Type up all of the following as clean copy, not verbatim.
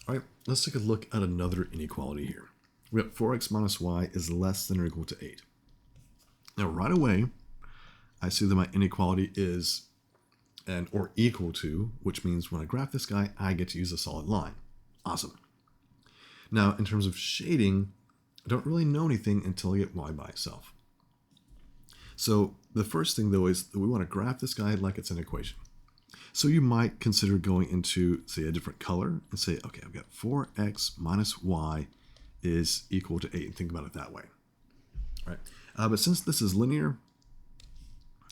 All right, let's take a look at another inequality here. We have 4x minus y is less than or equal to 8. Now, right away, I see that my inequality is and or equal to, which means when I graph this guy, I get to use a solid line. Awesome. Now, in terms of shading, I don't really know anything until I get y by itself. So the first thing, though, is that we want to graph this guy like it's an equation. So you might consider going into, say, a different color and say, okay, I've got 4x minus y is equal to 8, and think about it that way. All right. But since this is linear,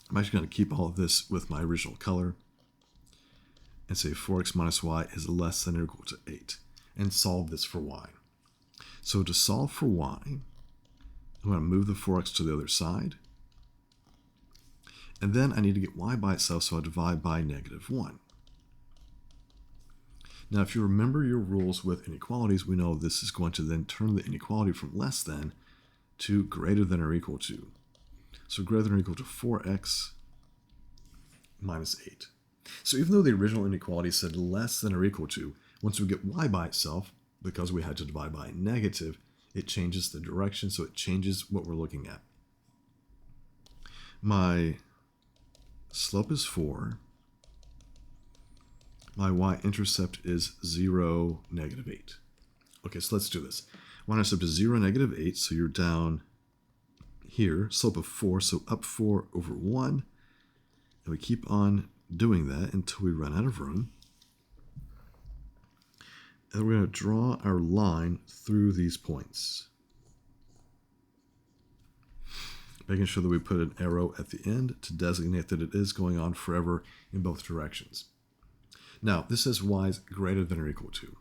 I'm actually going to keep all of this with my original color and say 4x minus y is less than or equal to 8 and solve this for y. So to solve for y, I'm going to move the 4x to the other side. And then I need to get y by itself, so I divide by -1. Now, if you remember your rules with inequalities, we know this is going to then turn the inequality from less than to greater than or equal to. So greater than or equal to 4x minus 8. So even though the original inequality said less than or equal to, once we get y by itself, because we had to divide by negative, it changes the direction, so it changes what we're looking at. My slope is 4. My y-intercept is 0, -8. Okay, so let's do this. Y-intercept is 0, -8, so you're down here, slope of 4, so up 4 over 1. And we keep on doing that until we run out of room. And we're going to draw our line through these points, making sure that we put an arrow at the end to designate that it is going on forever in both directions. Now, this says y is greater than or equal to.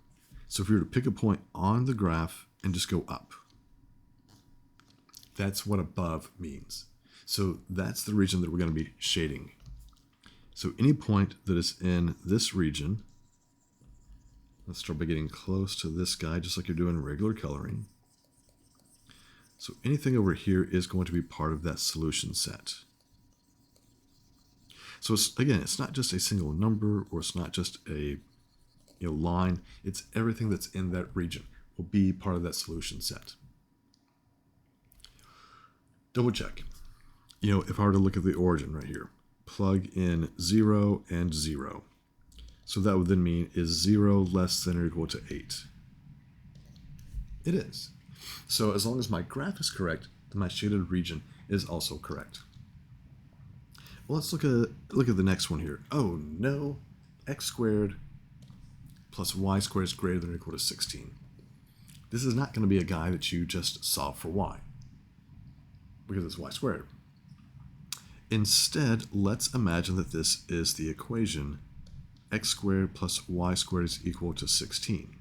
So if we were to pick a point on the graph and just go up, that's what above means. So that's the region that we're going to be shading. So any point that is in this region, let's start by getting close to this guy, just like you're doing regular coloring. So anything over here is going to be part of that solution set. So it's not just a single number, or it's not just a line. It's everything that's in that region will be part of that solution set. Double check. If I were to look at the origin right here, plug in 0 and 0. So that would then mean, is 0 less than or equal to 8? It is. So as long as my graph is correct, then my shaded region is also correct. Well, let's look at the next one here. Oh no, x squared plus y squared is greater than or equal to 16. This is not going to be a guy that you just solve for y, because it's y squared. Instead, let's imagine that this is the equation x squared plus y squared is equal to 16.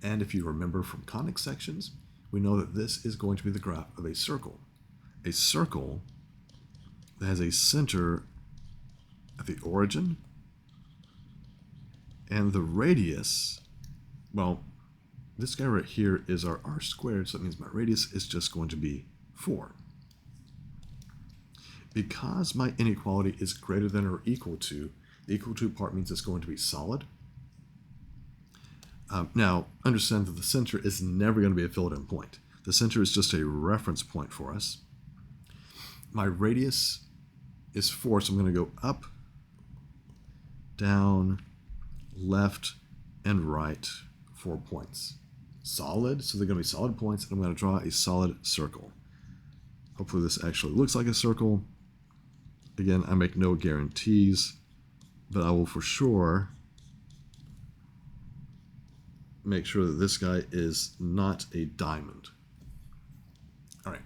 And if you remember from conic sections, we know that this is going to be the graph of a circle. A circle that has a center at the origin, and the radius, well, this guy right here is our r squared, so that means my radius is just going to be 4. Because my inequality is greater than or equal to, the equal to part means it's going to be solid. Now, understand that the center is never going to be a filled-in point. The center is just a reference point for us. My radius is 4, so I'm going to go up, down, left, and right 4 points. Solid, so they're going to be solid points, and I'm going to draw a solid circle. Hopefully this actually looks like a circle. Again, I make no guarantees, but I will for sure make sure that this guy is not a diamond. All right,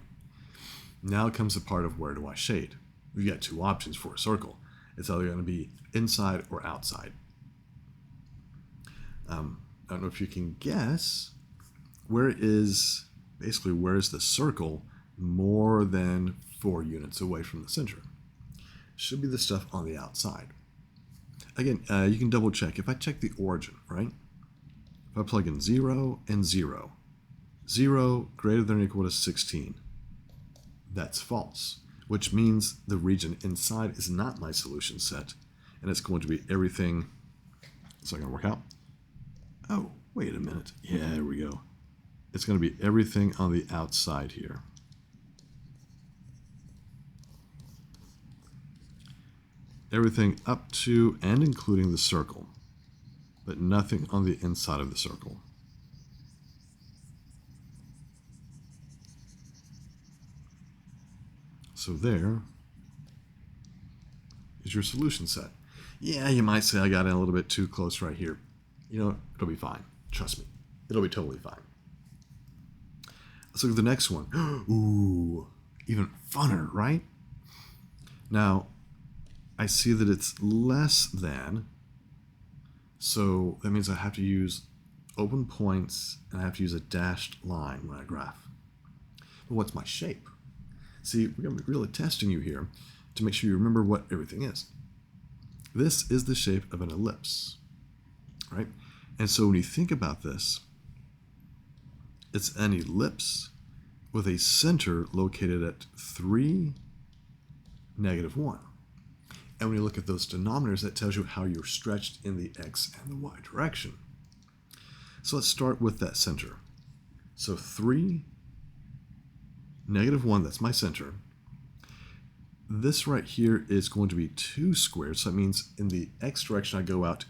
now comes the part of where do I shade? We've got two options for a circle. It's either going to be inside or outside. I don't know if you can guess, where is the circle more than 4 units away from the center? Should be the stuff on the outside. Again, you can double check. If I check the origin, right? If I plug in 0 and 0, 0 greater than or equal to 16, that's false, which means the region inside is not my solution set, and it's going to be everything. It's not going to work out. Oh, wait a minute. Yeah, there we go. It's going to be everything on the outside here. Everything up to and including the circle, but nothing on the inside of the circle. So there is your solution set. Yeah, you might say I got in a little bit too close right here. You know, it'll be fine. Trust me. It'll be totally fine. Let's look at the next one. Ooh, even funner, right? Now, I see that it's less than, so that means I have to use open points and I have to use a dashed line when I graph. But what's my shape? See, we're going to be really testing you here to make sure you remember what everything is. This is the shape of an ellipse, right? And so when you think about this, it's an ellipse with a center located at 3, -1. And when you look at those denominators, that tells you how you're stretched in the x and the y direction. So let's start with that center. So 3, -1, that's my center. This right here is going to be 2 squared, so that means in the x direction I go out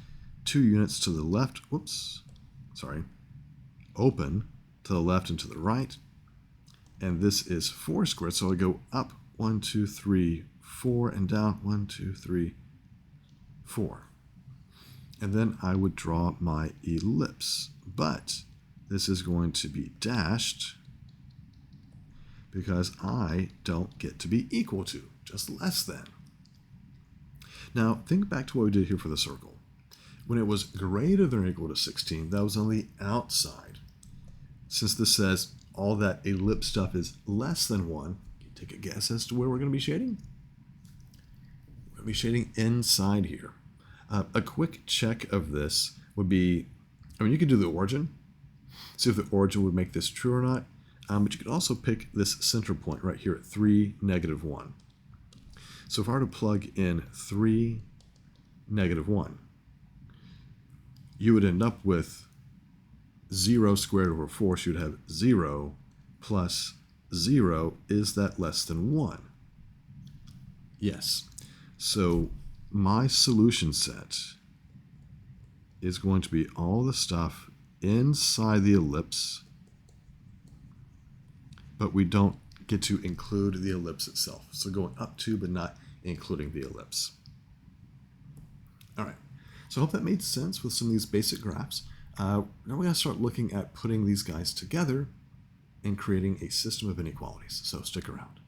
2 units to the left, open to the left and to the right. And this is 4 squared, so I go up 1, 2, 3, 4, and down 1, 2, 3, 4. And then I would draw my ellipse, but this is going to be dashed because I don't get to be equal to, just less than. Now, think back to what we did here for the circle. When it was greater than or equal to 16, that was on the outside. Since this says all that ellipse stuff is less than 1, can you take a guess as to where we're going to be shading? We're going to be shading inside here. A quick check of this would be, you could do the origin, see if the origin would make this true or not, but you could also pick this center point right here at 3, -1. So if I were to plug in 3, -1, you would end up with 0 squared over 4, so you'd have 0 plus 0. Is that less than 1? Yes. So my solution set is going to be all the stuff inside the ellipse, but we don't get to include the ellipse itself. So going up to, but not including the ellipse. All right. So I hope that made sense with some of these basic graphs. Now we're going to start looking at putting these guys together and creating a system of inequalities. So stick around.